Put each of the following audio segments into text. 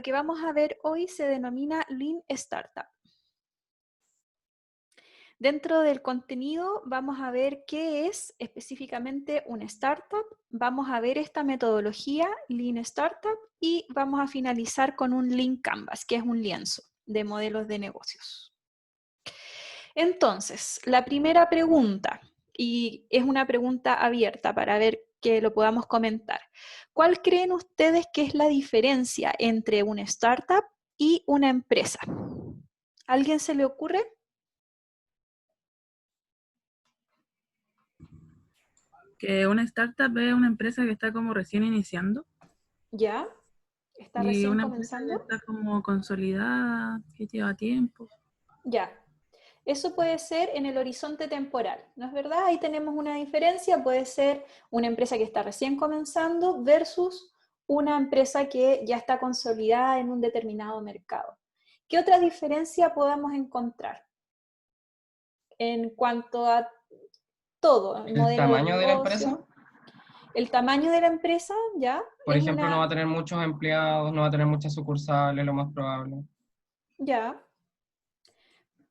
que vamos a ver hoy se denomina Lean Startup. Dentro del contenido vamos a ver qué es específicamente una startup, vamos a ver esta metodología Lean Startup y vamos a finalizar con un Lean Canvas, que es un lienzo de modelos de negocios. Entonces, la primera pregunta, y es una pregunta abierta para ver que lo podamos comentar. ¿Cuál creen ustedes que es la diferencia entre una startup y una empresa? ¿A alguien se le ocurre? Que una startup es una empresa que está como recién iniciando ¿Ya? ¿Está y recién una empresa que comenzando? está como consolidada, que lleva tiempo. Ya. Eso puede ser en el horizonte temporal, ¿no es verdad? Ahí tenemos una diferencia, puede ser una empresa que está recién comenzando versus una empresa que ya está consolidada en un determinado mercado. ¿Qué otra diferencia podamos encontrar en cuanto a todo? El ¿El modelo de tamaño de la empresa? negocio, el tamaño de la empresa, ¿ya? Por ejemplo, no va a tener muchos empleados, no va a tener muchas sucursales, lo más probable. Ya,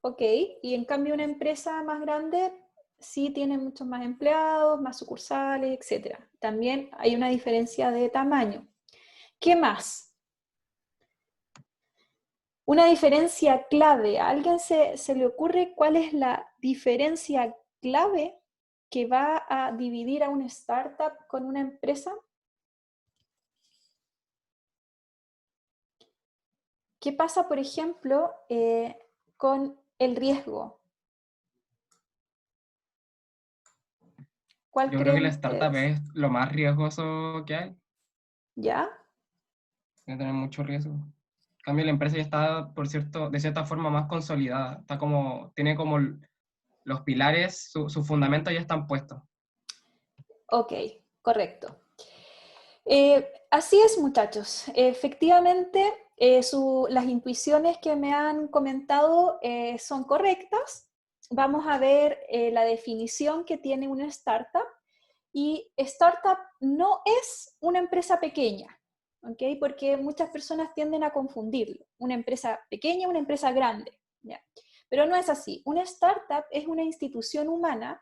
ok. Y en cambio una empresa más grande sí tiene muchos más empleados, más sucursales, etc. También hay una diferencia de tamaño. ¿Qué más? Una diferencia clave. ¿A alguien se le ocurre cuál es la diferencia clave que va a dividir a una startup con una empresa? ¿Qué pasa, por ejemplo, con el riesgo? ¿Cuál Yo creo que creen la startup ustedes? es lo más riesgoso que hay, ¿Ya? tiene que tener mucho riesgo. En cambio, la empresa ya está, de cierta forma más consolidada, está como, tiene como los pilares, sus fundamentos ya están puestos. Ok, correcto. Así es, muchachos. Efectivamente, las intuiciones que me han comentado son correctas. Vamos a ver la definición que tiene una startup. Y startup no es una empresa pequeña, ¿ok? Porque muchas personas tienden a confundirlo. Una empresa pequeña, una empresa grande, ¿ya? Pero no es así. Una startup es una institución humana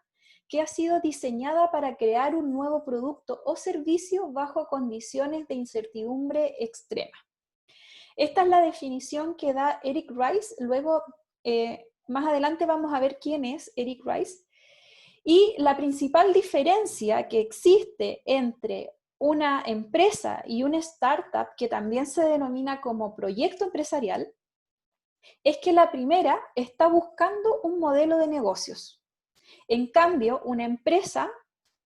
que ha sido diseñada para crear un nuevo producto o servicio bajo condiciones de incertidumbre extrema. Esta es la definición que da Eric Rice. Luego, más adelante vamos a ver quién es Eric Rice. Y la principal diferencia que existe entre una empresa y una startup, que también se denomina como proyecto empresarial, es que la primera está buscando un modelo de negocios. En cambio, una empresa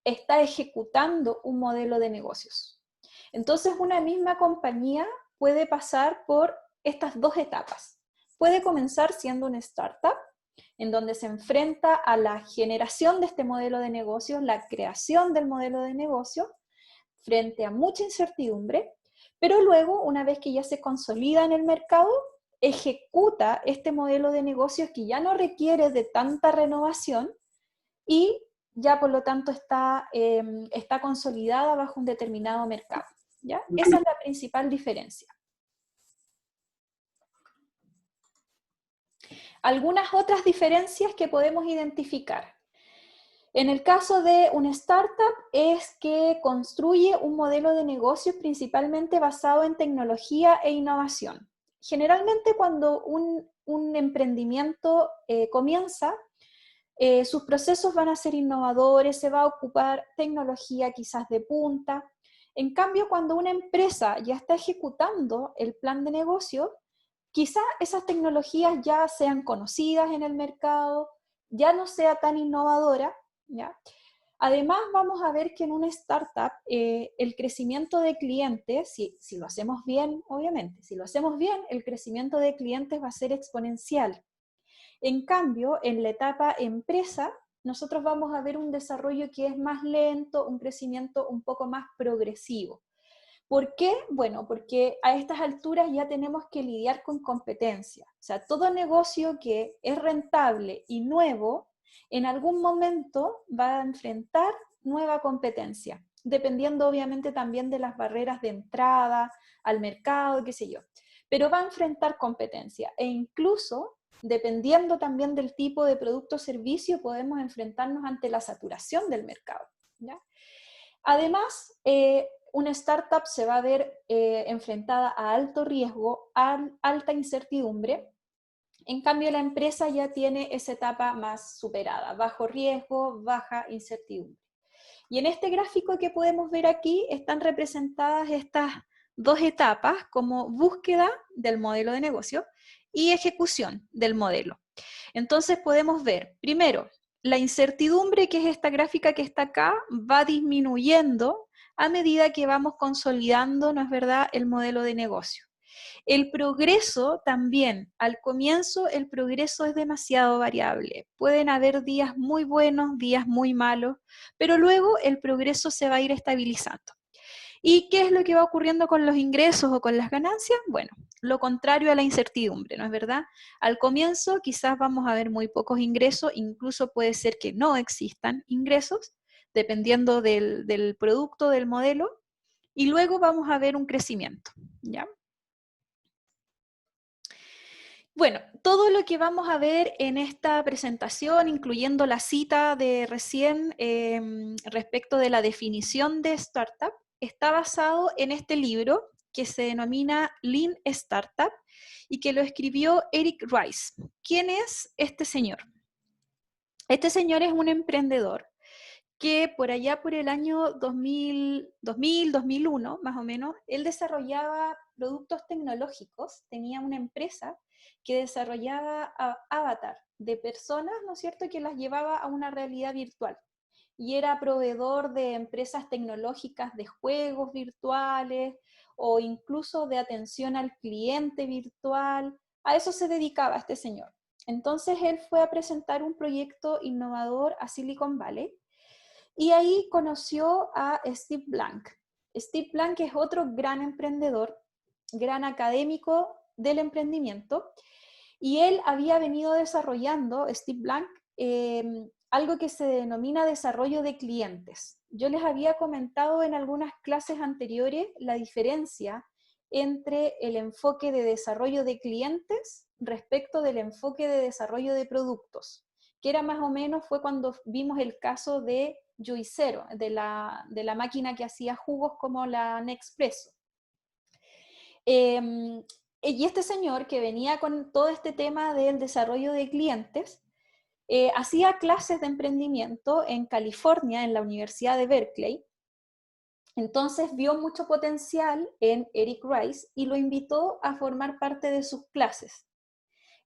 está ejecutando un modelo de negocios. Entonces, una misma compañía puede pasar por estas dos etapas. Puede comenzar siendo una startup, en donde se enfrenta a la generación de este modelo de negocios, la creación del modelo de negocio, frente a mucha incertidumbre, pero luego, una vez que ya se consolida en el mercado, ejecuta este modelo de negocios que ya no requiere de tanta renovación y ya por lo tanto está consolidada bajo un determinado mercado. ¿Ya? Esa es la principal diferencia. Algunas otras diferencias que podemos identificar. En el caso de una startup es que construye un modelo de negocio principalmente basado en tecnología e innovación. Generalmente cuando un emprendimiento comienza, sus procesos van a ser innovadores, se va a ocupar tecnología quizás de punta. En cambio, cuando una empresa ya está ejecutando el plan de negocio, quizás esas tecnologías ya sean conocidas en el mercado, ya no sea tan innovadora, ¿ya? Además, vamos a ver que en una startup el crecimiento de clientes, si lo hacemos bien, obviamente, si lo hacemos bien, el crecimiento de clientes va a ser exponencial. En cambio, en la etapa empresa, nosotros vamos a ver un desarrollo que es más lento, un crecimiento un poco más progresivo. ¿Por qué? Bueno, porque a estas alturas ya tenemos que lidiar con competencia. O sea, todo negocio que es rentable y nuevo, en algún momento va a enfrentar nueva competencia, dependiendo obviamente también de las barreras de entrada al mercado, qué sé yo. pero va a enfrentar competencia, e incluso, dependiendo también del tipo de producto o servicio, podemos enfrentarnos ante la saturación del mercado, ¿ya? Además, una startup se va a ver enfrentada a alto riesgo, a alta incertidumbre. En cambio, la empresa ya tiene esa etapa más superada, bajo riesgo, baja incertidumbre. Y en este gráfico que podemos ver aquí están representadas estas dos etapas como búsqueda del modelo de negocio y ejecución del modelo. Entonces podemos ver, primero, la incertidumbre, que es esta gráfica que está acá, va disminuyendo a medida que vamos consolidando, ¿no es verdad?, el modelo de negocio. El progreso también, al comienzo el progreso es demasiado variable. Pueden haber días muy buenos, días muy malos, pero luego el progreso se va a ir estabilizando. ¿Y qué es lo que va ocurriendo con los ingresos o con las ganancias? Bueno, lo contrario a la incertidumbre, ¿no es verdad? Al comienzo quizás vamos a ver muy pocos ingresos, incluso puede ser que no existan ingresos, dependiendo del producto, del modelo, y luego vamos a ver un crecimiento, ¿ya? Bueno, todo lo que vamos a ver en esta presentación, incluyendo la cita de recién respecto de la definición de startup, está basado en este libro que se denomina Lean Startup y que lo escribió Eric Rice. ¿Quién es este señor? Este señor es un emprendedor que por allá por el año 2001, más o menos, él desarrollaba productos tecnológicos, tenía una empresa que desarrollaba avatar de personas, ¿no es cierto?, que las llevaba a una realidad virtual. Y era proveedor de empresas tecnológicas de juegos virtuales o incluso de atención al cliente virtual. A eso se dedicaba este señor. Entonces él fue a presentar un proyecto innovador a Silicon Valley y ahí conoció a Steve Blank. Steve Blank es otro gran emprendedor, gran académico del emprendimiento, y él había venido desarrollando, Steve Blank, algo que se denomina desarrollo de clientes. Yo les había comentado en algunas clases anteriores la diferencia entre el enfoque de desarrollo de clientes respecto del enfoque de desarrollo de productos, que era más o menos, fue cuando vimos el caso de Juicero, de la máquina que hacía jugos como la Nespresso. Y este señor que venía con todo este tema del desarrollo de clientes, hacía clases de emprendimiento en California, en la Universidad de Berkeley. Entonces vio mucho potencial en Eric Rice y lo invitó a formar parte de sus clases.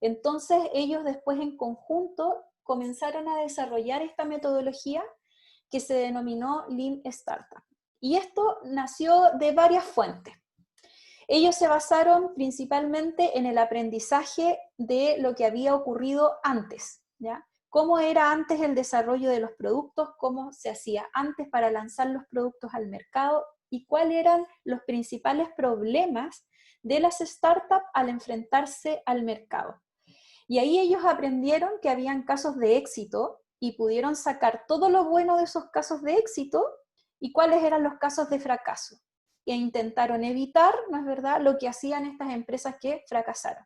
Entonces ellos después en conjunto comenzaron a desarrollar esta metodología que se denominó Lean Startup. Y esto nació de varias fuentes. Ellos se basaron principalmente en el aprendizaje de lo que había ocurrido antes, ¿ya? Cómo era antes el desarrollo de los productos, cómo se hacía antes para lanzar los productos al mercado y cuáles eran los principales problemas de las startups al enfrentarse al mercado. Y ahí ellos aprendieron que habían casos de éxito y pudieron sacar todo lo bueno de esos casos de éxito y cuáles eran los casos de fracaso. E intentaron evitar, ¿no es verdad?, lo que hacían estas empresas que fracasaron.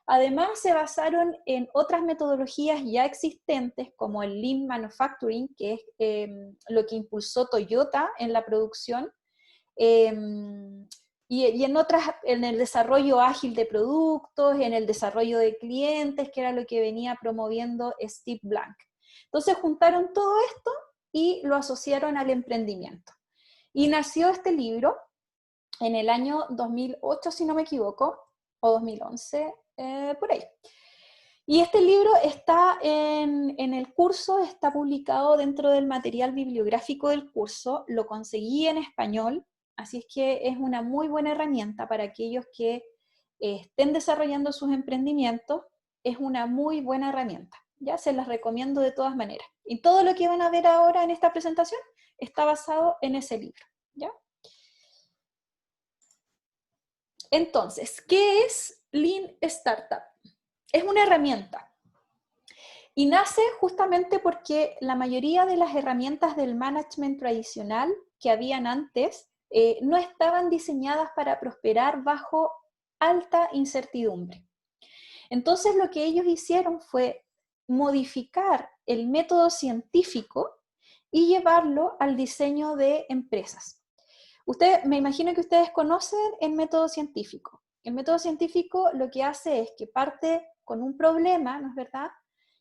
Además, se basaron en otras metodologías ya existentes, como el Lean Manufacturing, que es lo que impulsó Toyota en la producción, y en otras, en el desarrollo ágil de productos, en el desarrollo de clientes, que era lo que venía promoviendo Steve Blank. Entonces juntaron todo esto y lo asociaron al emprendimiento. Y nació este libro en el año 2008, si no me equivoco, o 2011, por ahí. Y este libro está en el curso, está publicado dentro del material bibliográfico del curso, lo conseguí en español, así es que es una muy buena herramienta para aquellos que estén desarrollando sus emprendimientos, es una muy buena herramienta, ya se las recomiendo de todas maneras. Y todo lo que van a ver ahora en esta presentación está basado en ese libro, ¿ya? Entonces, ¿qué es Lean Startup? Es una herramienta y nace justamente porque la mayoría de las herramientas del management tradicional que habían antes no estaban diseñadas para prosperar bajo alta incertidumbre. Entonces lo que ellos hicieron fue modificar el método científico y llevarlo al diseño de empresas. Me imagino que ustedes conocen el método científico. El método científico lo que hace es que parte con un problema, ¿no es verdad?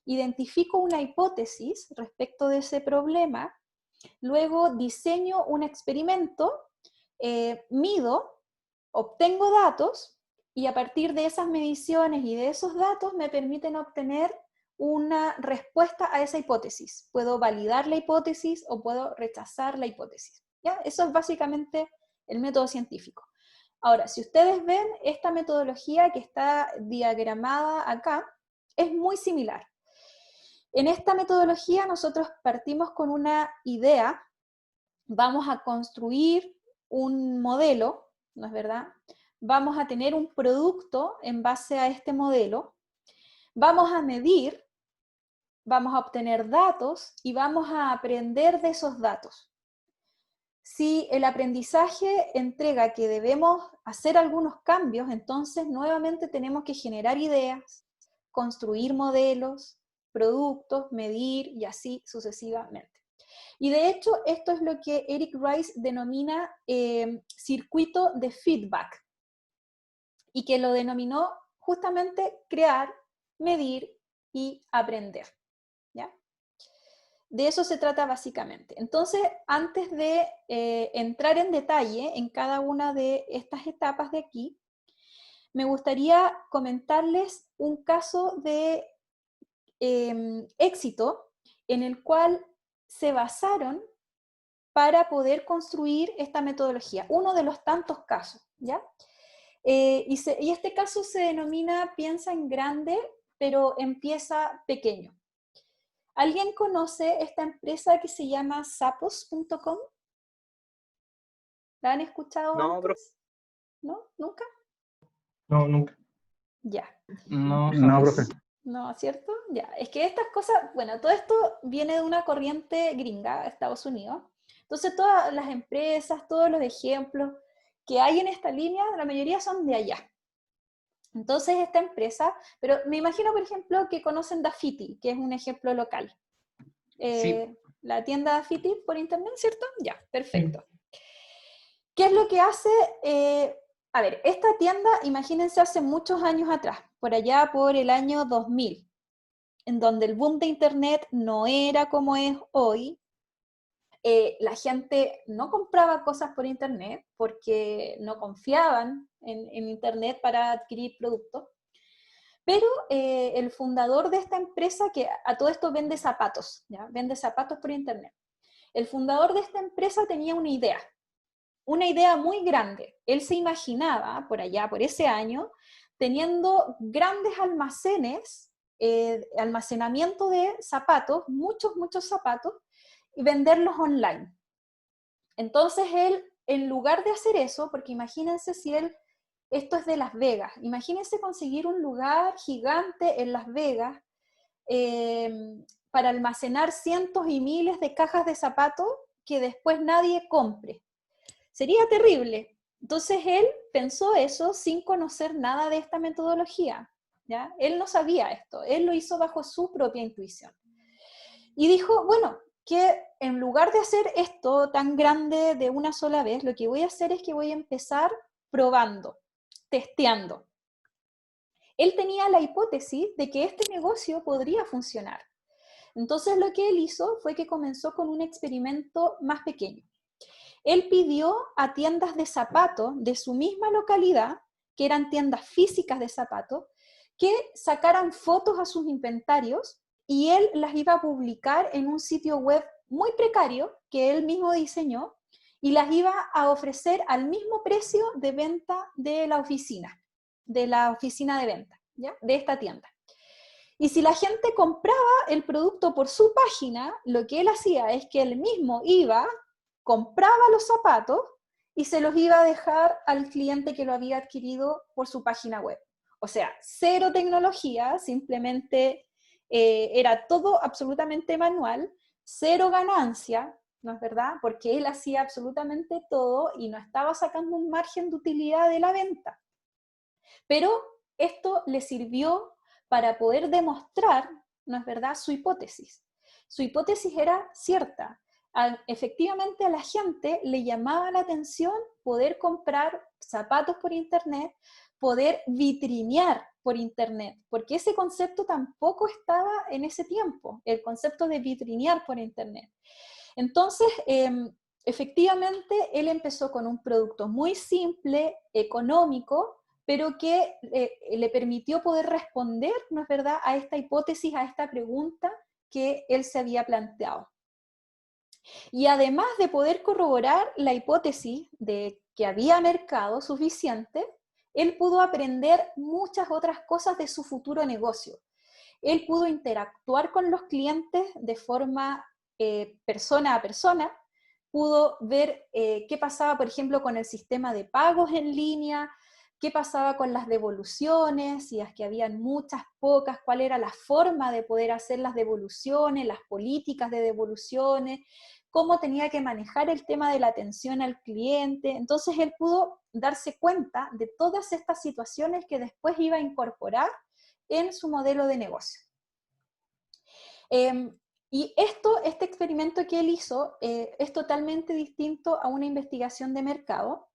Identifico una hipótesis respecto de ese problema, luego diseño un experimento, mido, obtengo datos, y a partir de esas mediciones y de esos datos me permiten obtener una respuesta a esa hipótesis. Puedo validar la hipótesis o puedo rechazar la hipótesis. ¿Ya? Eso es básicamente el método científico. Ahora, si ustedes ven esta metodología que está diagramada acá, es muy similar. En esta metodología nosotros partimos con una idea, vamos a construir un modelo, ¿no es verdad? Vamos a tener un producto en base a este modelo, vamos a medir, vamos a obtener datos y vamos a aprender de esos datos. Si el aprendizaje entrega que debemos hacer algunos cambios, entonces nuevamente tenemos que generar ideas, construir modelos, productos, medir y así sucesivamente. Y de hecho, esto es lo que Eric Rice denomina circuito de feedback, y que lo denominó justamente crear, medir y aprender. ¿Ya? De eso se trata básicamente. Entonces, antes de entrar en detalle en cada una de estas etapas de aquí, me gustaría comentarles un caso de éxito en el cual se basaron para poder construir esta metodología. Uno de los tantos casos, ¿ya? Y este caso se denomina piensa en grande, pero empieza pequeño. ¿Alguien conoce esta empresa que se llama Zappos.com? ¿La han escuchado No, antes? profe. ¿No? ¿Nunca? No, nunca. Ya. No, No, jamás. profe. No, ¿cierto? Ya. Es que estas cosas, bueno, todo esto viene de una corriente gringa, Estados Unidos. Entonces todas las empresas, todos los ejemplos que hay en esta línea, la mayoría son de allá. Entonces esta empresa, pero me imagino, por ejemplo, que conocen Dafiti, que es un ejemplo local. Sí. La tienda Dafiti por internet, ¿cierto? Ya, perfecto. ¿Qué es lo que hace? A ver, esta tienda, imagínense hace muchos años atrás, por allá por el año 2000, en donde el boom de internet no era como es hoy. La gente no compraba cosas por internet porque no confiaban en internet para adquirir productos. Pero el fundador de esta empresa, que a todo esto vende zapatos, ¿ya? Vende zapatos por internet. El fundador de esta empresa tenía una idea muy grande. Él se imaginaba, por allá, por ese año, teniendo grandes almacenes, almacenamiento de zapatos, muchos zapatos, y venderlos online. Entonces él, en lugar de hacer eso, porque imagínense si esto es de Las Vegas, imagínense conseguir un lugar gigante en Las Vegas para almacenar cientos y miles de cajas de zapatos que después nadie compre. Sería terrible. Entonces él pensó eso sin conocer nada de esta metodología, ¿ya? Él no sabía esto, él lo hizo bajo su propia intuición. Y dijo, bueno, que en lugar de hacer esto tan grande de una sola vez, lo que voy a hacer es que voy a empezar probando, testeando. Él tenía la hipótesis de que este negocio podría funcionar. Entonces lo que él hizo fue que comenzó con un experimento más pequeño. Él pidió a tiendas de zapatos de su misma localidad, que eran tiendas físicas de zapatos, que sacaran fotos a sus inventarios y él las iba a publicar en un sitio web muy precario que él mismo diseñó y las iba a ofrecer al mismo precio de venta de la oficina de venta, ¿ya? De esta tienda. Y si la gente compraba el producto por su página, lo que él hacía es que él mismo iba, compraba los zapatos y se los iba a dejar al cliente que lo había adquirido por su página web. O sea, cero tecnología, simplemente era todo absolutamente manual, cero ganancia, ¿no es verdad? Porque él hacía absolutamente todo y no estaba sacando un margen de utilidad de la venta. Pero esto le sirvió para poder demostrar, ¿no es verdad?, su hipótesis. Su hipótesis era cierta. Efectivamente a la gente le llamaba la atención poder comprar zapatos por internet, poder vitrinear por internet, porque ese concepto tampoco estaba en ese tiempo, el concepto de vitrinear por internet. Entonces, efectivamente, él empezó con un producto muy simple, económico, pero que le permitió poder responder, ¿no es verdad?, a esta hipótesis, a esta pregunta que él se había planteado. Y además de poder corroborar la hipótesis de que había mercado suficiente, él pudo aprender muchas otras cosas de su futuro negocio. Él pudo interactuar con los clientes de forma persona a persona, pudo ver qué pasaba, por ejemplo, con el sistema de pagos en línea, qué pasaba con las devoluciones, si es que habían muchas, pocas, cuál era la forma de poder hacer las devoluciones, las políticas de devoluciones, cómo tenía que manejar el tema de la atención al cliente. Entonces él pudo darse cuenta de todas estas situaciones que después iba a incorporar en su modelo de negocio. Y este experimento que él hizo es totalmente distinto a una investigación de mercado.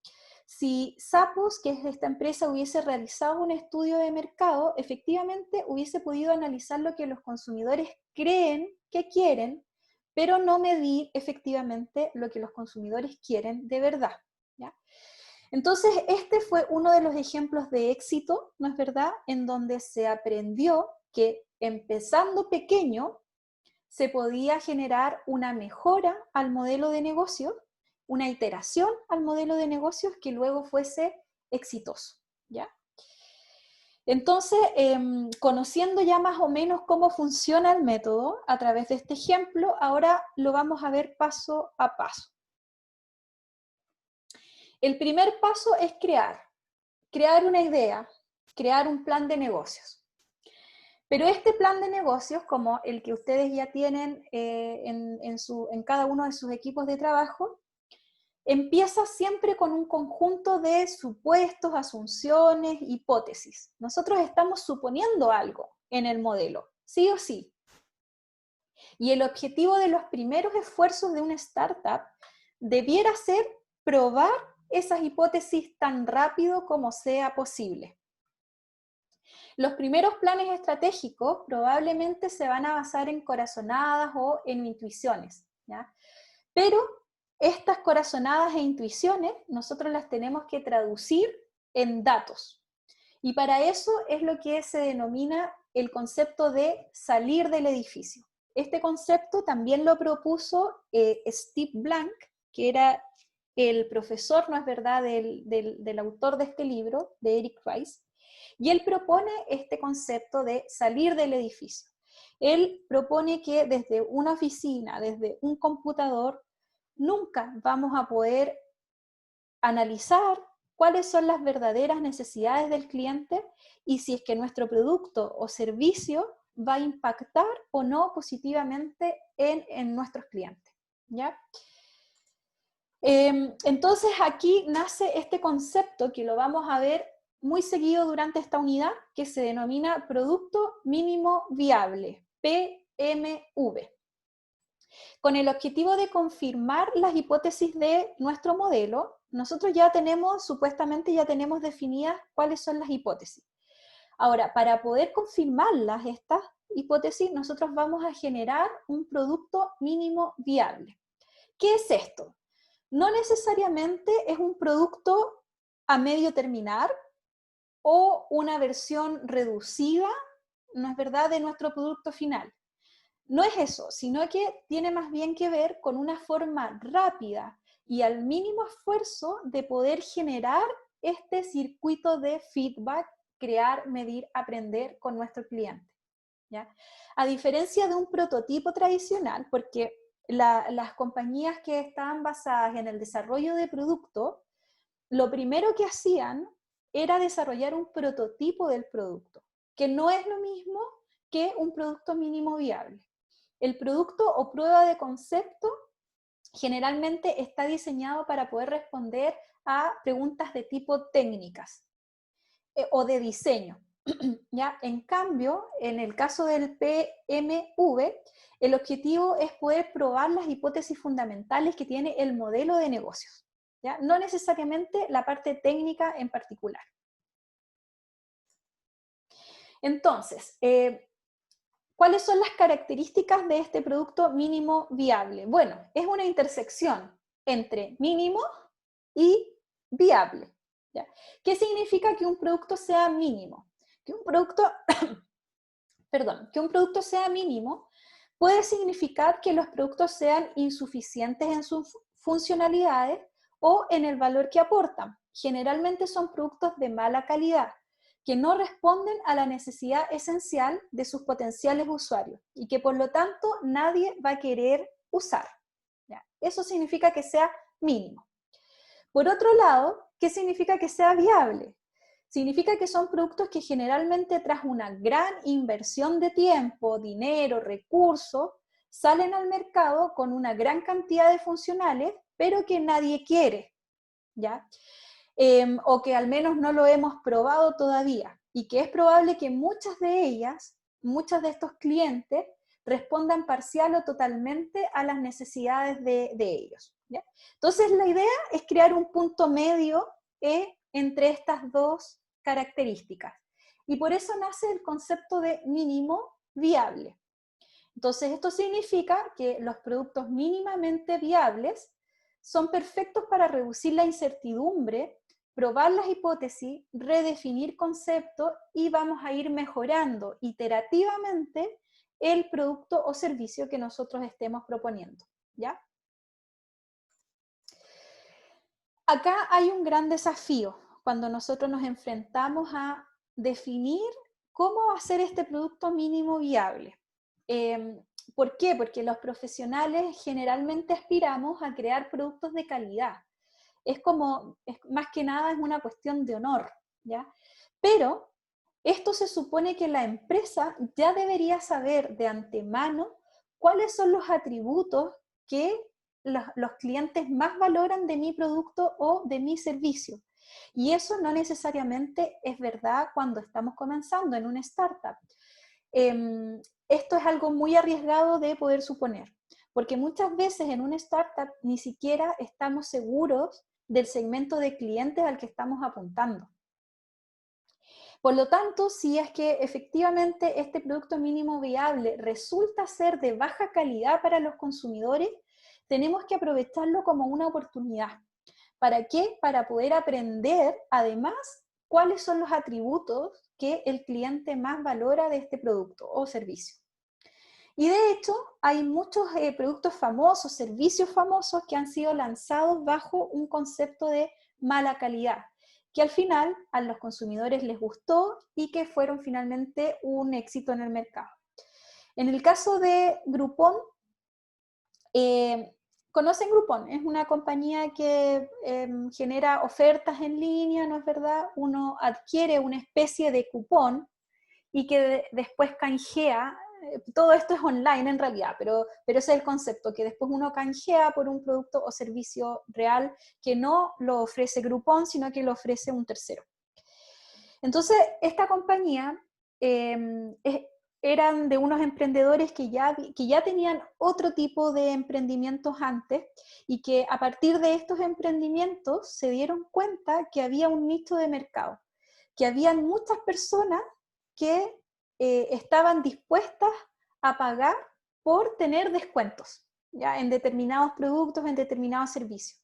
Si Zappos, que es esta empresa, hubiese realizado un estudio de mercado, efectivamente hubiese podido analizar lo que los consumidores creen que quieren, pero no medir efectivamente lo que los consumidores quieren de verdad, ¿ya? Entonces, este fue uno de los ejemplos de éxito, ¿no es verdad?, en donde se aprendió que empezando pequeño se podía generar una mejora al modelo de negocio, una iteración al modelo de negocios que luego fuese exitoso, ¿ya? Entonces, conociendo ya más o menos cómo funciona el método a través de este ejemplo, ahora lo vamos a ver paso a paso. El primer paso es crear una idea, crear un plan de negocios. Pero este plan de negocios, como el que ustedes ya tienen en cada uno de sus equipos de trabajo, empieza siempre con un conjunto de supuestos, asunciones, hipótesis. Nosotros estamos suponiendo algo en el modelo, sí o sí. Y el objetivo de los primeros esfuerzos de una startup debiera ser probar esas hipótesis tan rápido como sea posible. Los primeros planes estratégicos probablemente se van a basar en corazonadas o en intuiciones, ¿ya? Pero estas corazonadas e intuiciones nosotros las tenemos que traducir en datos. Y para eso es lo que se denomina el concepto de salir del edificio. Este concepto también lo propuso Steve Blank, que era el profesor, ¿no es verdad?, del autor de este libro, de Eric Rice, y él propone este concepto de salir del edificio. Él propone que desde una oficina, desde un computador, nunca vamos a poder analizar cuáles son las verdaderas necesidades del cliente y si es que nuestro producto o servicio va a impactar o no positivamente en nuestros clientes, ¿ya? Entonces aquí nace este concepto que lo vamos a ver muy seguido durante esta unidad, que se denomina Producto Mínimo Viable, PMV, con el objetivo de confirmar las hipótesis de nuestro modelo. Nosotros supuestamente ya tenemos definidas cuáles son las hipótesis. Ahora, para poder confirmarlas, estas hipótesis, nosotros vamos a generar un producto mínimo viable. ¿Qué es esto? No necesariamente es un producto a medio terminar o una versión reducida, ¿no es verdad?, de nuestro producto final. No es eso, sino que tiene más bien que ver con una forma rápida y al mínimo esfuerzo de poder generar este circuito de feedback, crear, medir, aprender con nuestro cliente, ¿ya? A diferencia de un prototipo tradicional, porque las compañías que estaban basadas en el desarrollo de producto, lo primero que hacían era desarrollar un prototipo del producto, que no es lo mismo que un producto mínimo viable. El producto o prueba de concepto generalmente está diseñado para poder responder a preguntas de tipo técnicas. o de diseño. ¿Ya? En cambio, en el caso del PMV, el objetivo es poder probar las hipótesis fundamentales que tiene el modelo de negocios, ¿ya? No necesariamente la parte técnica en particular. Entonces, ¿cuáles son las características de este producto mínimo viable? Bueno, es una intersección entre mínimo y viable, ¿ya? ¿Qué significa que un producto sea mínimo? Que un producto, que un producto sea mínimo puede significar que los productos sean insuficientes en sus funcionalidades o en el valor que aportan. Generalmente son productos de mala calidad, que no responden a la necesidad esencial de sus potenciales usuarios y que por lo tanto nadie va a querer usar. ¿Ya? Eso significa que sea mínimo. Por otro lado, ¿qué significa que sea viable? Significa que son productos que generalmente tras una gran inversión de tiempo, dinero, recursos, salen al mercado con una gran cantidad de funcionales, pero que nadie quiere, ¿ya? O que al menos no lo hemos probado todavía, y que es probable que muchas de ellas, muchos de estos clientes, respondan parcial o totalmente a las necesidades de ellos, ¿ya? Entonces la idea es crear un punto medio entre estas dos características. Y por eso nace el concepto de mínimo viable. Entonces esto significa que los productos mínimamente viables son perfectos para reducir la incertidumbre, probar las hipótesis, redefinir conceptos y vamos a ir mejorando iterativamente el producto o servicio que nosotros estemos proponiendo, ¿ya? Acá hay un gran desafío cuando nosotros nos enfrentamos a definir cómo hacer este producto mínimo viable. ¿Por qué? Porque los profesionales generalmente aspiramos a crear productos de calidad. Más que nada es una cuestión de honor, ¿ya? Pero esto se supone que la empresa ya debería saber de antemano cuáles son los atributos que los clientes más valoran de mi producto o de mi servicio. Y eso no necesariamente es verdad cuando estamos comenzando en una startup. Esto es algo muy arriesgado de poder suponer, porque muchas veces en una startup ni siquiera estamos seguros del segmento de clientes al que estamos apuntando. Por lo tanto, si es que efectivamente este producto mínimo viable resulta ser de baja calidad para los consumidores, tenemos que aprovecharlo como una oportunidad. ¿Para qué? Para poder aprender, además, cuáles son los atributos que el cliente más valora de este producto o servicio. Y de hecho, hay muchos productos famosos, servicios famosos que han sido lanzados bajo un concepto de mala calidad, que al final a los consumidores les gustó y que fueron finalmente un éxito en el mercado. En el caso de Groupon, ¿conocen Groupon? Es una compañía que genera ofertas en línea, ¿no es verdad? Uno adquiere una especie de cupón y que después canjea. Todo esto es online en realidad, pero ese es el concepto, que después uno canjea por un producto o servicio real que no lo ofrece Groupon, sino que lo ofrece un tercero. Entonces, esta compañía eran de unos emprendedores que ya tenían otro tipo de emprendimientos antes y que a partir de estos emprendimientos se dieron cuenta que había un nicho de mercado, que habían muchas personas que estaban dispuestas a pagar por tener descuentos, ¿ya? En determinados productos, en determinados servicios.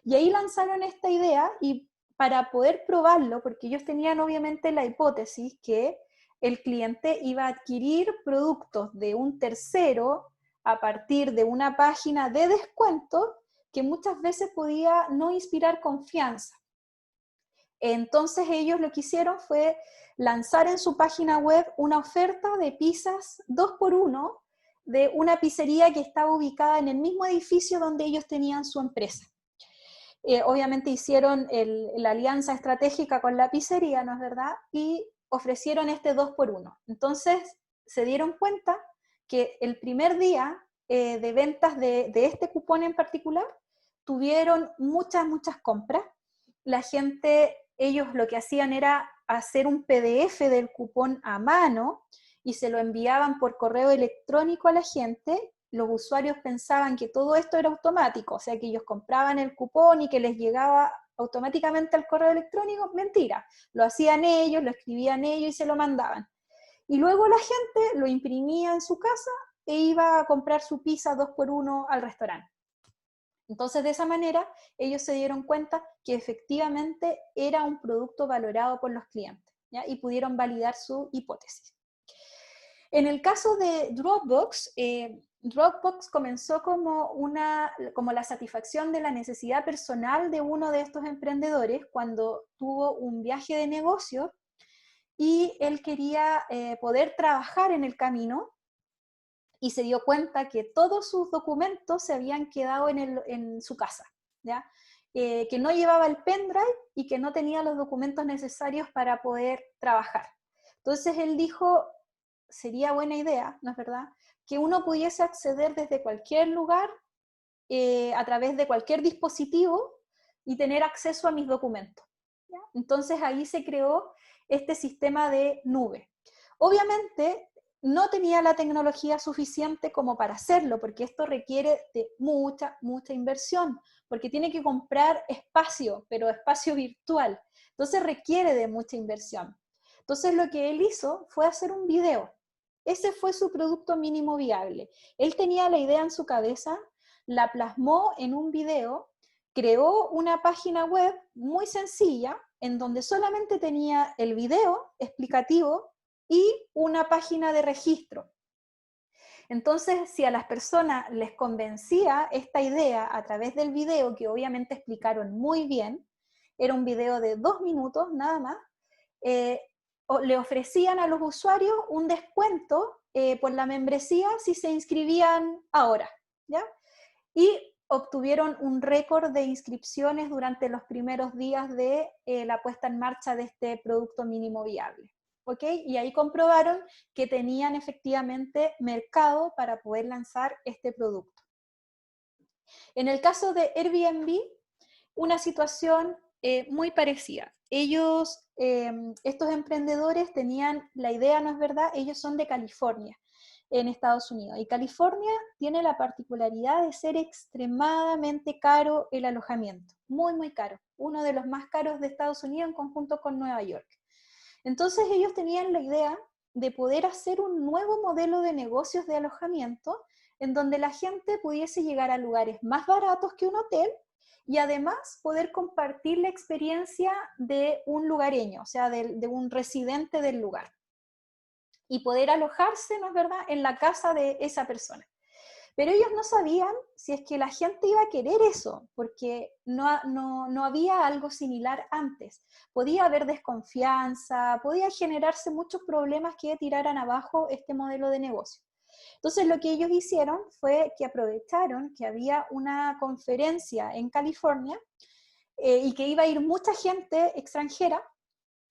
Y ahí lanzaron esta idea y para poder probarlo, porque ellos tenían obviamente la hipótesis que el cliente iba a adquirir productos de un tercero a partir de una página de descuento que muchas veces podía no inspirar confianza. Entonces ellos lo que hicieron fue lanzar en su página web una oferta de pizzas 2x1 de una pizzería que estaba ubicada en el mismo edificio donde ellos tenían su empresa. Obviamente hicieron la alianza estratégica con la pizzería, ¿no es verdad? Y ofrecieron este 2x1. Entonces se dieron cuenta que el primer día de ventas de este cupón en particular tuvieron muchas compras. La gente, ellos lo que hacían era hacer un PDF del cupón a mano y se lo enviaban por correo electrónico a la gente, los usuarios pensaban que todo esto era automático, o sea, que ellos compraban el cupón y que les llegaba automáticamente al correo electrónico. Mentira, lo hacían ellos, lo escribían ellos y se lo mandaban. Y luego la gente lo imprimía en su casa e iba a comprar su pizza 2x1 al restaurante. Entonces, de esa manera, ellos se dieron cuenta que efectivamente era un producto valorado por los clientes, ¿ya? Y pudieron validar su hipótesis. En el caso de Dropbox, Dropbox comenzó como la satisfacción de la necesidad personal de uno de estos emprendedores cuando tuvo un viaje de negocio y él quería poder trabajar en el camino y se dio cuenta que todos sus documentos se habían quedado en su casa, ¿ya? Que no llevaba el pendrive y que no tenía los documentos necesarios para poder trabajar. Entonces él dijo, sería buena idea, ¿no es verdad?, que uno pudiese acceder desde cualquier lugar, a través de cualquier dispositivo y tener acceso a mis documentos, ¿ya? Entonces ahí se creó este sistema de nube. Obviamente no tenía la tecnología suficiente como para hacerlo, porque esto requiere de mucha inversión, porque tiene que comprar espacio, pero espacio virtual. Entonces requiere de mucha inversión. Entonces lo que él hizo fue hacer un video. Ese fue su producto mínimo viable. Él tenía la idea en su cabeza, la plasmó en un video, creó una página web muy sencilla, en donde solamente tenía el video explicativo y una página de registro. Entonces, si a las personas les convencía esta idea a través del video, que obviamente explicaron muy bien, era un video de 2 minutos nada más, le ofrecían a los usuarios un descuento por la membresía si se inscribían ahora, ¿ya? Y obtuvieron un récord de inscripciones durante los primeros días de la puesta en marcha de este producto mínimo viable. ¿Ok? Y ahí comprobaron que tenían efectivamente mercado para poder lanzar este producto. En el caso de Airbnb, una situación muy parecida. Ellos, estos emprendedores tenían la idea, ¿no es verdad? Ellos son de California, en Estados Unidos. Y California tiene la particularidad de ser extremadamente caro el alojamiento. Muy caro. Uno de los más caros de Estados Unidos en conjunto con Nueva York. Entonces ellos tenían la idea de poder hacer un nuevo modelo de negocios de alojamiento en donde la gente pudiese llegar a lugares más baratos que un hotel y además poder compartir la experiencia de un lugareño, o sea, de un residente del lugar. Y poder alojarse, ¿no es verdad?, en la casa de esa persona. Pero ellos no sabían si es que la gente iba a querer eso, porque no había algo similar antes. Podía haber desconfianza, podía generarse muchos problemas que tiraran abajo este modelo de negocio. Entonces lo que ellos hicieron fue que aprovecharon que había una conferencia en California y que iba a ir mucha gente extranjera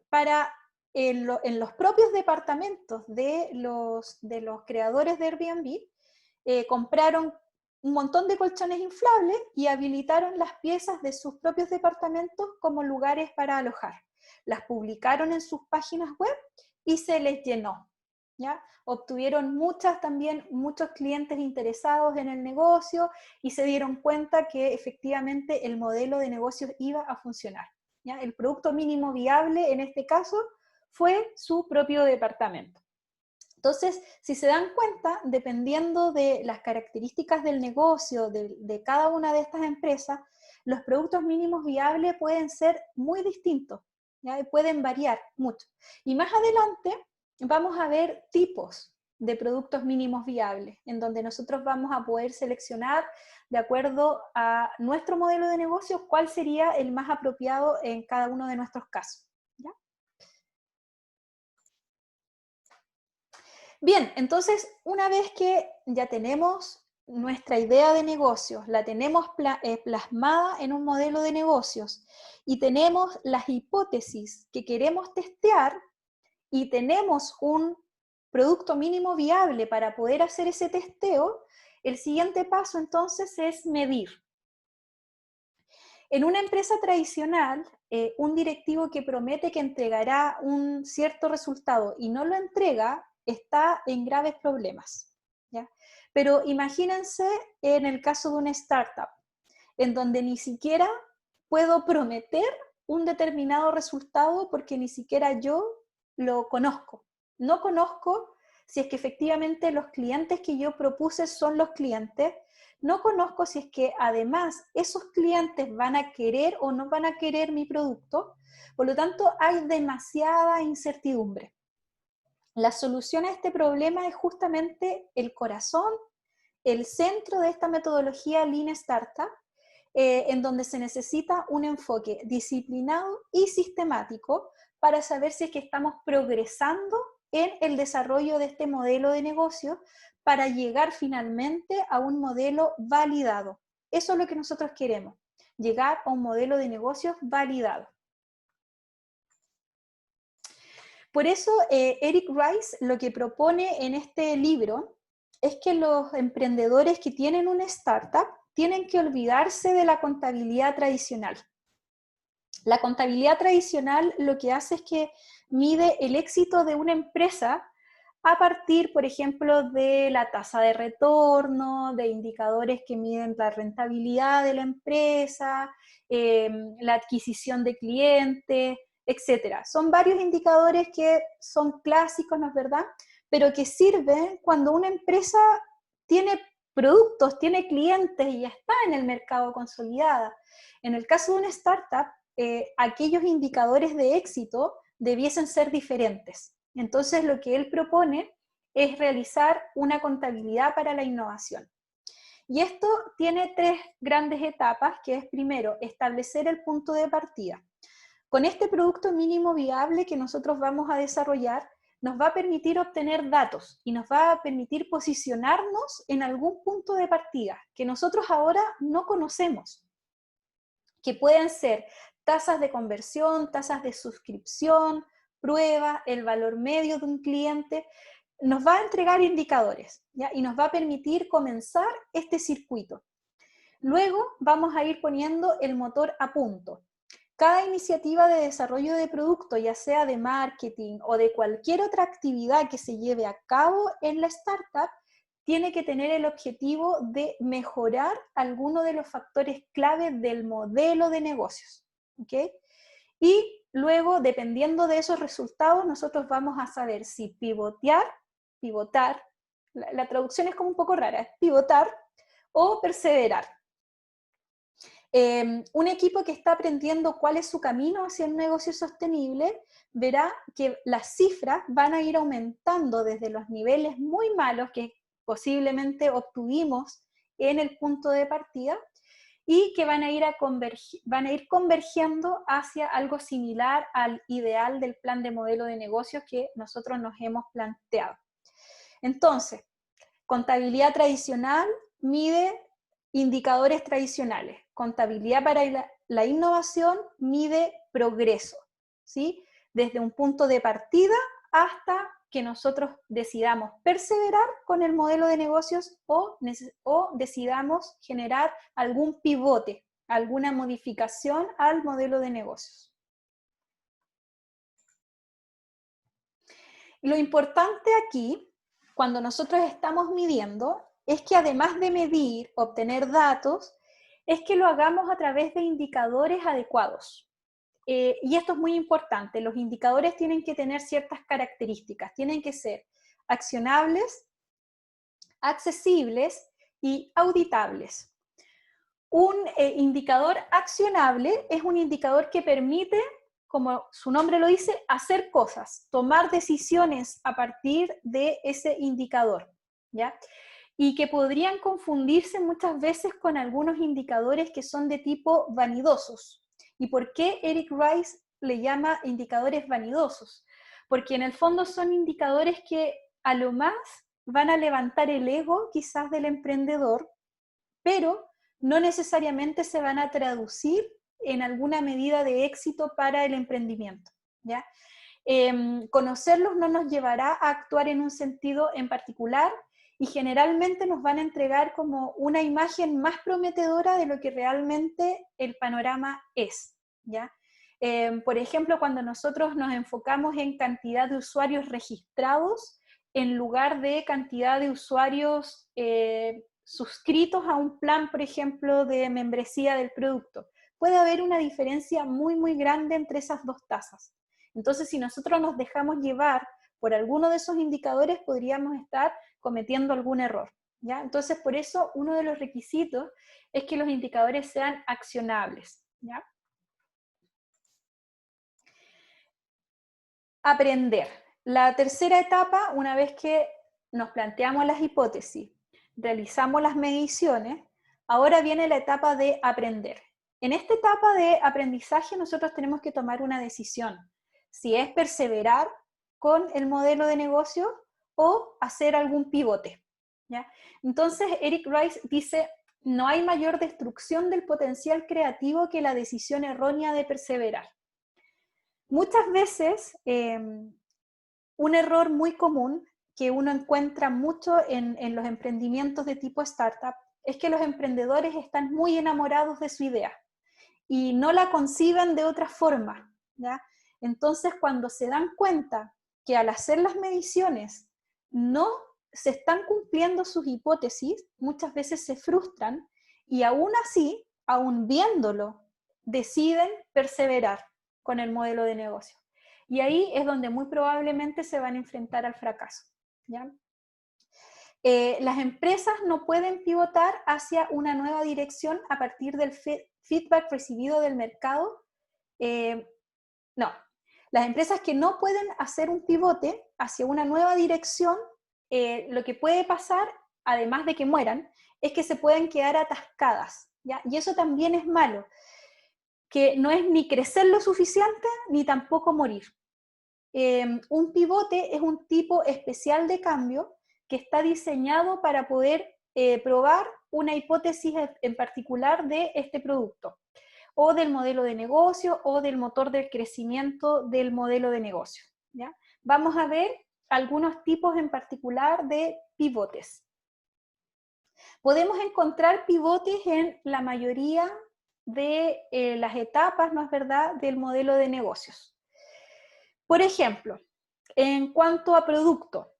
para en los propios departamentos de los creadores de Airbnb, compraron un montón de colchones inflables y habilitaron las piezas de sus propios departamentos como lugares para alojar. Las publicaron en sus páginas web y se les llenó, ¿ya? Obtuvieron muchos clientes interesados en el negocio y se dieron cuenta que efectivamente el modelo de negocios iba a funcionar, ¿ya? El producto mínimo viable en este caso fue su propio departamento. Entonces, si se dan cuenta, dependiendo de las características del negocio de cada una de estas empresas, los productos mínimos viables pueden ser muy distintos, ¿ya? Y pueden variar mucho. Y más adelante vamos a ver tipos de productos mínimos viables, en donde nosotros vamos a poder seleccionar, de acuerdo a nuestro modelo de negocio, cuál sería el más apropiado en cada uno de nuestros casos. Bien, entonces, una vez que ya tenemos nuestra idea de negocios, la tenemos plasmada en un modelo de negocios y tenemos las hipótesis que queremos testear y tenemos un producto mínimo viable para poder hacer ese testeo, el siguiente paso entonces es medir. En una empresa tradicional, un directivo que promete que entregará un cierto resultado y no lo entrega, está en graves problemas, ¿ya? Pero imagínense en el caso de una startup, en donde ni siquiera puedo prometer un determinado resultado porque ni siquiera yo lo conozco. No conozco si es que efectivamente los clientes que yo propuse son los clientes. No conozco si es que además esos clientes van a querer o no van a querer mi producto. Por lo tanto, hay demasiada incertidumbre. La solución a este problema es justamente el corazón, el centro de esta metodología Lean Startup, en donde se necesita un enfoque disciplinado y sistemático para saber si es que estamos progresando en el desarrollo de este modelo de negocio para llegar finalmente a un modelo validado. Eso es lo que nosotros queremos, llegar a un modelo de negocios validado. Por eso, Eric Rice lo que propone en este libro es que los emprendedores que tienen una startup tienen que olvidarse de la contabilidad tradicional. La contabilidad tradicional lo que hace es que mide el éxito de una empresa a partir, por ejemplo, de la tasa de retorno, de indicadores que miden la rentabilidad de la empresa, la adquisición de clientes, etc. Son varios indicadores que son clásicos, ¿no es verdad? Pero que sirven cuando una empresa tiene productos, tiene clientes y ya está en el mercado consolidada. En el caso de una startup, aquellos indicadores de éxito debiesen ser diferentes. Entonces, lo que él propone es realizar una contabilidad para la innovación. Y esto tiene 3 grandes etapas, que es primero, establecer el punto de partida. Con este producto mínimo viable que nosotros vamos a desarrollar, nos va a permitir obtener datos y nos va a permitir posicionarnos en algún punto de partida que nosotros ahora no conocemos, que pueden ser tasas de conversión, tasas de suscripción, prueba, el valor medio de un cliente. Nos va a entregar indicadores, ¿ya? Y nos va a permitir comenzar este circuito. Luego vamos a ir poniendo el motor a punto. Cada iniciativa de desarrollo de producto, ya sea de marketing o de cualquier otra actividad que se lleve a cabo en la startup, tiene que tener el objetivo de mejorar alguno de los factores clave del modelo de negocios, ¿ok? Y luego, dependiendo de esos resultados, nosotros vamos a saber si pivotar, la traducción es como un poco rara, es pivotar o perseverar. Un equipo que está aprendiendo cuál es su camino hacia un negocio sostenible verá que las cifras van a ir aumentando desde los niveles muy malos que posiblemente obtuvimos en el punto de partida y que van a ir convergiendo hacia algo similar al ideal del plan de modelo de negocios que nosotros nos hemos planteado. Entonces, contabilidad tradicional mide indicadores tradicionales. Contabilidad para la innovación mide progreso, ¿sí? Desde un punto de partida hasta que nosotros decidamos perseverar con el modelo de negocios o decidamos generar algún pivote, alguna modificación al modelo de negocios. Lo importante aquí, cuando nosotros estamos midiendo, es que además de medir, obtener datos, es que lo hagamos a través de indicadores adecuados. Y esto es muy importante, los indicadores tienen que tener ciertas características, tienen que ser accionables, accesibles y auditables. Un indicador accionable es un indicador que permite, como su nombre lo dice, hacer cosas, tomar decisiones a partir de ese indicador, ¿ya? Y que podrían confundirse muchas veces con algunos indicadores que son de tipo vanidosos. ¿Y por qué Eric Rice le llama indicadores vanidosos? Porque en el fondo son indicadores que a lo más van a levantar el ego quizás del emprendedor, pero no necesariamente se van a traducir en alguna medida de éxito para el emprendimiento, ¿ya? Conocerlos no nos llevará a actuar en un sentido en particular y generalmente nos van a entregar como una imagen más prometedora de lo que realmente el panorama es, ¿ya? Por ejemplo, cuando nosotros nos enfocamos en cantidad de usuarios registrados, en lugar de cantidad de usuarios suscritos a un plan, por ejemplo, de membresía del producto. Puede haber una diferencia muy, muy grande entre esas dos tasas. Entonces, si nosotros nos dejamos llevar por alguno de esos indicadores, podríamos estar cometiendo algún error, ¿ya? Entonces, por eso, uno de los requisitos es que los indicadores sean accionables, ¿ya? Aprender. La tercera etapa, una vez que nos planteamos las hipótesis, realizamos las mediciones, ahora viene la etapa de aprender. En esta etapa de aprendizaje nosotros tenemos que tomar una decisión, si es perseverar con el modelo de negocio o hacer algún pivote, ¿ya? Entonces Eric Rice dice, no hay mayor destrucción del potencial creativo que la decisión errónea de perseverar. Muchas veces, un error muy común que uno encuentra mucho en los emprendimientos de tipo startup es que los emprendedores están muy enamorados de su idea y no la conciben de otra forma, ¿ya? Entonces, cuando se dan cuenta que al hacer las mediciones no se están cumpliendo sus hipótesis, muchas veces se frustran y aún así, aún viéndolo, deciden perseverar con el modelo de negocio. Y ahí es donde muy probablemente se van a enfrentar al fracaso, ¿ya? Las empresas no pueden pivotar hacia una nueva dirección a partir del feedback recibido del mercado. No, las empresas que no pueden hacer un pivote hacia una nueva dirección, lo que puede pasar, además de que mueran, es que se pueden quedar atascadas, ¿ya? Y eso también es malo, que no es ni crecer lo suficiente, ni tampoco morir. Un pivote es un tipo especial de cambio que está diseñado para poder probar una hipótesis en particular de este producto, o del modelo de negocio, o del motor del crecimiento del modelo de negocio, ¿ya? Vamos a ver algunos tipos en particular de pivotes. Podemos encontrar pivotes en la mayoría de las etapas, ¿no es verdad?, del modelo de negocios. Por ejemplo, en cuanto a producto,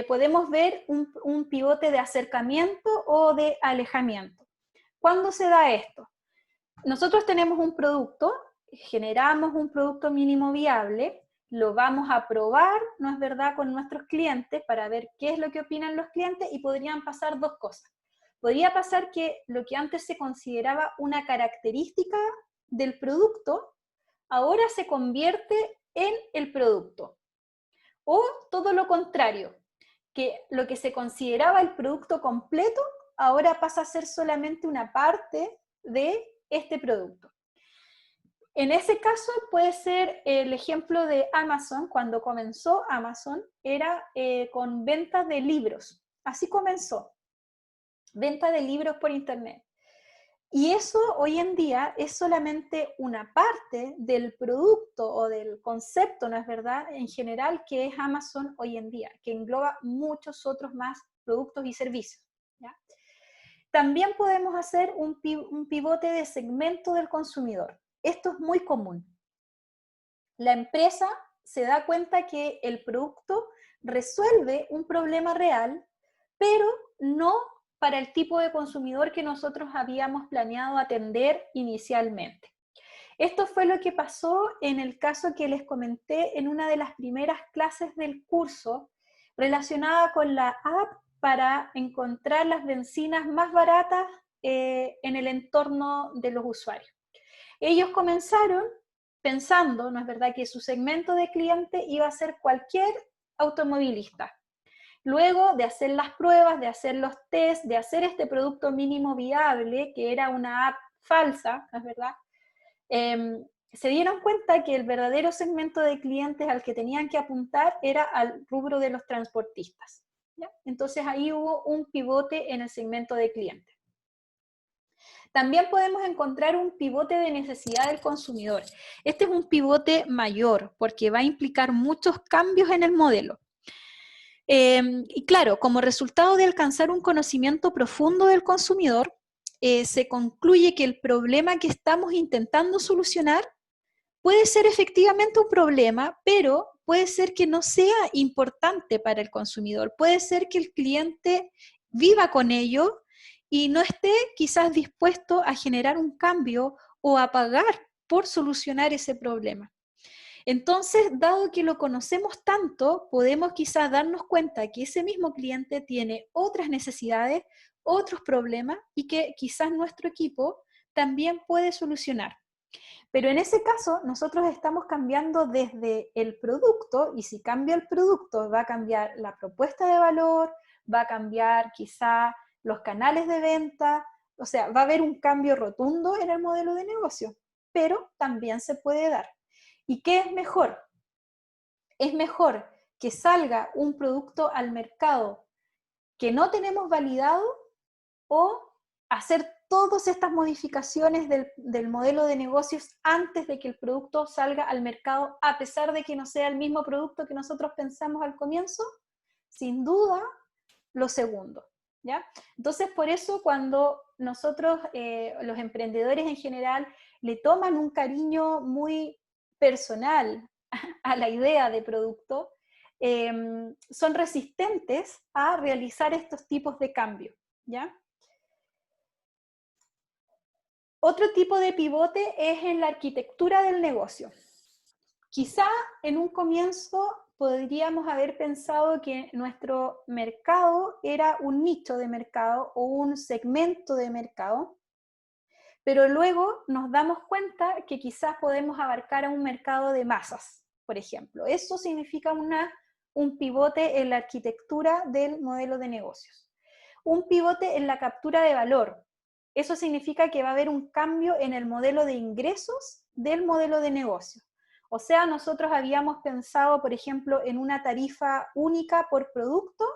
podemos ver un pivote de acercamiento o de alejamiento. ¿Cuándo se da esto? Nosotros tenemos un producto, generamos un producto mínimo viable, lo vamos a probar, ¿no es verdad?, con nuestros clientes para ver qué es lo que opinan los clientes y podrían pasar dos cosas. Podría pasar que lo que antes se consideraba una característica del producto, ahora se convierte en el producto. O todo lo contrario, que lo que se consideraba el producto completo, ahora pasa a ser solamente una parte de este producto. En ese caso puede ser el ejemplo de Amazon. Cuando comenzó Amazon era con ventas de libros. Así comenzó, venta de libros por internet. Y eso hoy en día es solamente una parte del producto o del concepto, ¿no es verdad?, en general, que es Amazon hoy en día, que engloba muchos otros más productos y servicios, ¿ya? También podemos hacer un pivote de segmento del consumidor. Esto es muy común. La empresa se da cuenta que el producto resuelve un problema real, pero no para el tipo de consumidor que nosotros habíamos planeado atender inicialmente. Esto fue lo que pasó en el caso que les comenté en una de las primeras clases del curso, relacionada con la app para encontrar las bencinas más baratas en el entorno de los usuarios. Ellos comenzaron pensando, ¿no es verdad?, que su segmento de cliente iba a ser cualquier automovilista. Luego de hacer las pruebas, de hacer los tests, de hacer este producto mínimo viable, que era una app falsa, ¿no es verdad?, se dieron cuenta que el verdadero segmento de clientes al que tenían que apuntar era al rubro de los transportistas, ¿ya? Entonces ahí hubo un pivote en el segmento de clientes. También podemos encontrar un pivote de necesidad del consumidor. Este es un pivote mayor porque va a implicar muchos cambios en el modelo. Y claro, como resultado de alcanzar un conocimiento profundo del consumidor, se concluye que el problema que estamos intentando solucionar puede ser efectivamente un problema, pero puede ser que no sea importante para el consumidor. Puede ser que el cliente viva con ello y no esté quizás dispuesto a generar un cambio o a pagar por solucionar ese problema. Entonces, dado que lo conocemos tanto, podemos quizás darnos cuenta que ese mismo cliente tiene otras necesidades, otros problemas y que quizás nuestro equipo también puede solucionar. Pero en ese caso, nosotros estamos cambiando desde el producto, y si cambia el producto, va a cambiar la propuesta de valor, va a cambiar quizá los canales de venta, o sea, va a haber un cambio rotundo en el modelo de negocio, pero también se puede dar. ¿Y qué es mejor? Es mejor que salga un producto al mercado que no tenemos validado o hacer todas estas modificaciones del modelo de negocios antes de que el producto salga al mercado, a pesar de que no sea el mismo producto que nosotros pensamos al comienzo. Sin duda, lo segundo, ¿ya? Entonces, por eso cuando nosotros, los emprendedores en general, le toman un cariño muy personal a la idea de producto, son resistentes a realizar estos tipos de cambios, ¿ya? Otro tipo de pivote es en la arquitectura del negocio. Quizá en un comienzo podríamos haber pensado que nuestro mercado era un nicho de mercado o un segmento de mercado, pero luego nos damos cuenta que quizás podemos abarcar a un mercado de masas, por ejemplo. Eso significa un pivote en la arquitectura del modelo de negocios. Un pivote en la captura de valor. Eso significa que va a haber un cambio en el modelo de ingresos del modelo de negocio. O sea, nosotros habíamos pensado, por ejemplo, en una tarifa única por producto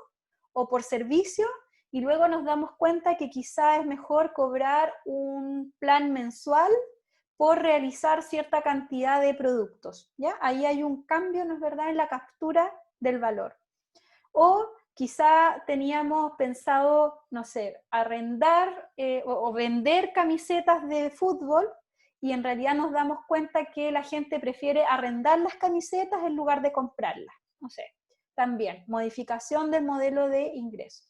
o por servicio, y luego nos damos cuenta que quizá es mejor cobrar un plan mensual por realizar cierta cantidad de productos, ¿ya? Ahí hay un cambio, ¿no es verdad?, en la captura del valor. O quizá teníamos pensado, no sé, arrendar o vender camisetas de fútbol, y en realidad nos damos cuenta que la gente prefiere arrendar las camisetas en lugar de comprarlas. No sé, también, modificación del modelo de ingresos.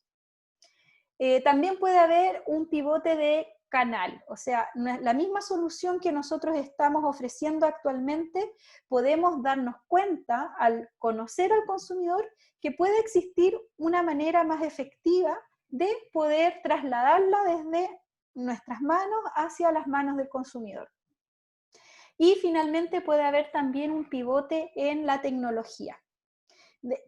También puede haber un pivote de canal, o sea, la misma solución que nosotros estamos ofreciendo actualmente, podemos darnos cuenta al conocer al consumidor que puede existir una manera más efectiva de poder trasladarla desde nuestras manos hacia las manos del consumidor. Y finalmente puede haber también un pivote en la tecnología.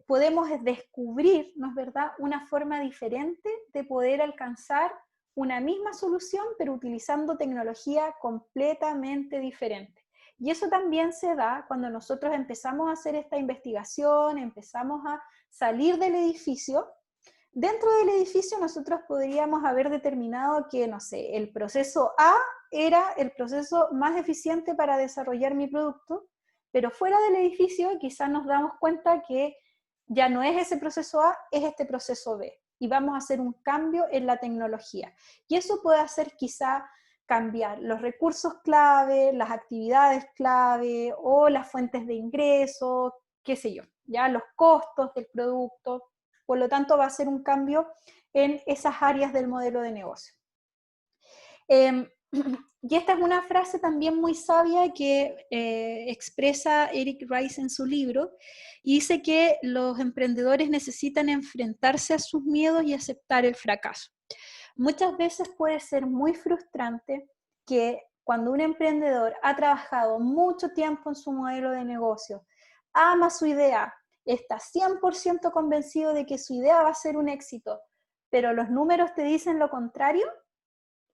Podemos descubrir, ¿no es verdad?, una forma diferente de poder alcanzar una misma solución, pero utilizando tecnología completamente diferente. Y eso también se da cuando nosotros empezamos a hacer esta investigación, empezamos a salir del edificio. Dentro del edificio nosotros podríamos haber determinado que, no sé, el proceso A era el proceso más eficiente para desarrollar mi producto, pero fuera del edificio quizás nos damos cuenta que ya no es ese proceso A, es este proceso B. Y vamos a hacer un cambio en la tecnología. Y eso puede hacer quizá cambiar los recursos clave, las actividades clave o las fuentes de ingreso, qué sé yo, ya los costos del producto. Por lo tanto, va a ser un cambio en esas áreas del modelo de negocio. Y esta es una frase también muy sabia que expresa Eric Rice en su libro, y dice que los emprendedores necesitan enfrentarse a sus miedos y aceptar el fracaso. Muchas veces puede ser muy frustrante que cuando un emprendedor ha trabajado mucho tiempo en su modelo de negocio, ama su idea, está 100% convencido de que su idea va a ser un éxito, pero los números te dicen lo contrario,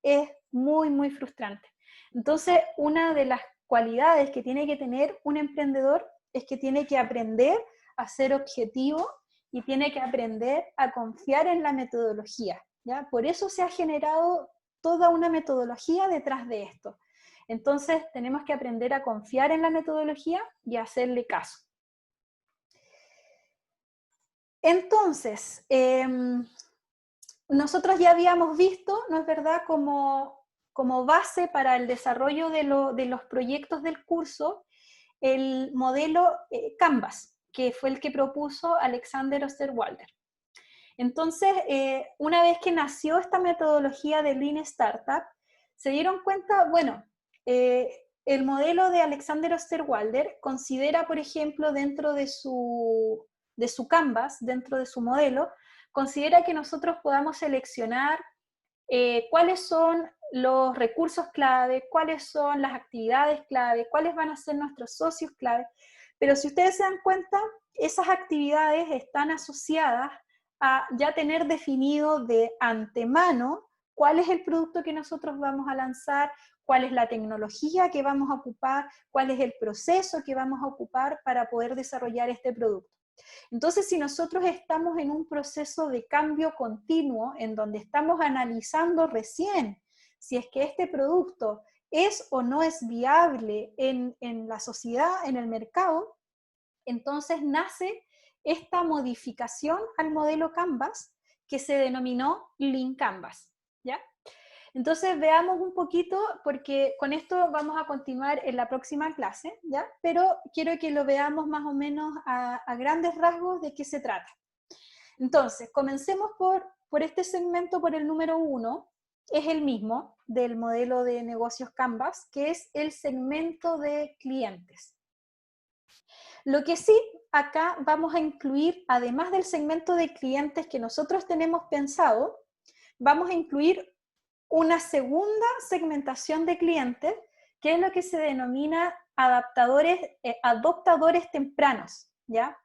es muy, muy frustrante. Entonces, una de las cualidades que tiene que tener un emprendedor es que tiene que aprender a ser objetivo y tiene que aprender a confiar en la metodología, ¿ya? Por eso se ha generado toda una metodología detrás de esto. Entonces, tenemos que aprender a confiar en la metodología y a hacerle caso. Entonces, nosotros ya habíamos visto, ¿no es verdad?, como base para el desarrollo de los proyectos del curso, el modelo Canvas, que fue el que propuso Alexander Osterwalder. Entonces, una vez que nació esta metodología de Lean Startup, se dieron cuenta, bueno, el modelo de Alexander Osterwalder considera, por ejemplo, dentro de su Canvas, dentro de su modelo, considera que nosotros podamos seleccionar cuáles son los recursos clave, cuáles son las actividades clave, cuáles van a ser nuestros socios clave. Pero si ustedes se dan cuenta, esas actividades están asociadas a ya tener definido de antemano cuál es el producto que nosotros vamos a lanzar, cuál es la tecnología que vamos a ocupar, cuál es el proceso que vamos a ocupar para poder desarrollar este producto. Entonces, si nosotros estamos en un proceso de cambio continuo, en donde estamos analizando recién si es que este producto es o no es viable en la sociedad, en el mercado, entonces nace esta modificación al modelo Canvas que se denominó Lean Canvas, ¿ya? Entonces veamos un poquito, porque con esto vamos a continuar en la próxima clase, ¿ya? Pero quiero que lo veamos más o menos a grandes rasgos de qué se trata. Entonces, comencemos por este segmento, por el número 1, es el mismo del modelo de negocios Canvas, que es el segmento de clientes. Lo que sí, acá vamos a incluir, además del segmento de clientes que nosotros tenemos pensado, vamos a incluir una segunda segmentación de clientes, que es lo que se denomina adoptadores tempranos, ¿ya?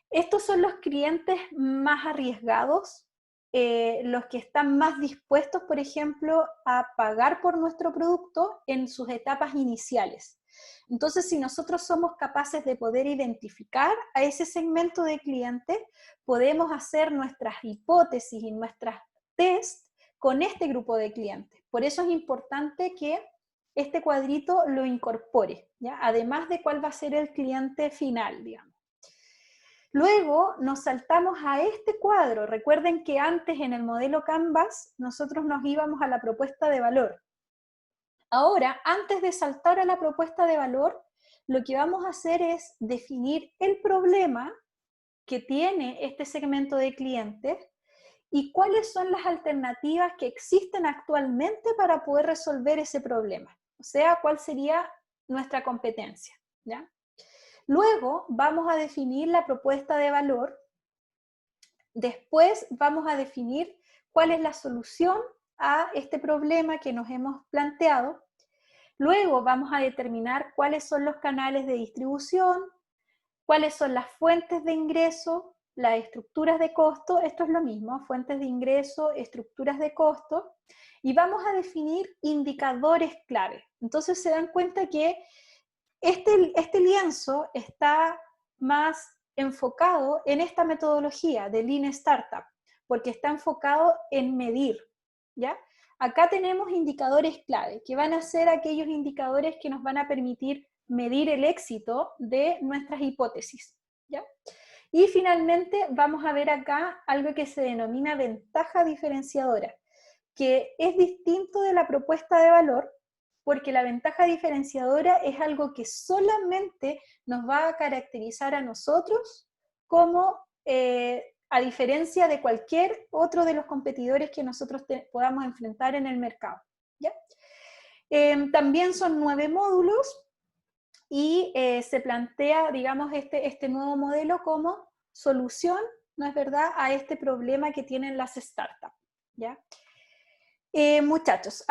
Estos son los clientes más arriesgados, los que están más dispuestos, por ejemplo, a pagar por nuestro producto en sus etapas iniciales. Entonces, si nosotros somos capaces de poder identificar a ese segmento de clientes, podemos hacer nuestras hipótesis y nuestras test con este grupo de clientes. Por eso es importante que este cuadrito lo incorpore, ¿ya? Además de cuál va a ser el cliente final, digamos. Luego nos saltamos a este cuadro. Recuerden que antes en el modelo Canvas nosotros nos íbamos a la propuesta de valor. Ahora, antes de saltar a la propuesta de valor, lo que vamos a hacer es definir el problema que tiene este segmento de clientes y cuáles son las alternativas que existen actualmente para poder resolver ese problema. O sea, cuál sería nuestra competencia, ¿ya? Luego vamos a definir la propuesta de valor. Después vamos a definir cuál es la solución a este problema que nos hemos planteado. Luego vamos a determinar cuáles son los canales de distribución, cuáles son las fuentes de ingreso, las estructuras de costo, esto es lo mismo, fuentes de ingreso, estructuras de costo, y vamos a definir indicadores clave. Entonces se dan cuenta que este lienzo está más enfocado en esta metodología de Lean Startup, porque está enfocado en medir, ¿ya? Acá tenemos indicadores clave, que van a ser aquellos indicadores que nos van a permitir medir el éxito de nuestras hipótesis, ¿ya? Y finalmente vamos a ver acá algo que se denomina ventaja diferenciadora, que es distinto de la propuesta de valor, porque la ventaja diferenciadora es algo que solamente nos va a caracterizar a nosotros como, a diferencia de cualquier otro de los competidores que nosotros podamos enfrentar en el mercado, ¿ya? También son 9 módulos y se plantea, digamos, este nuevo modelo como solución, ¿no es verdad?, a este problema que tienen las startups, ¿ya? Muchachos,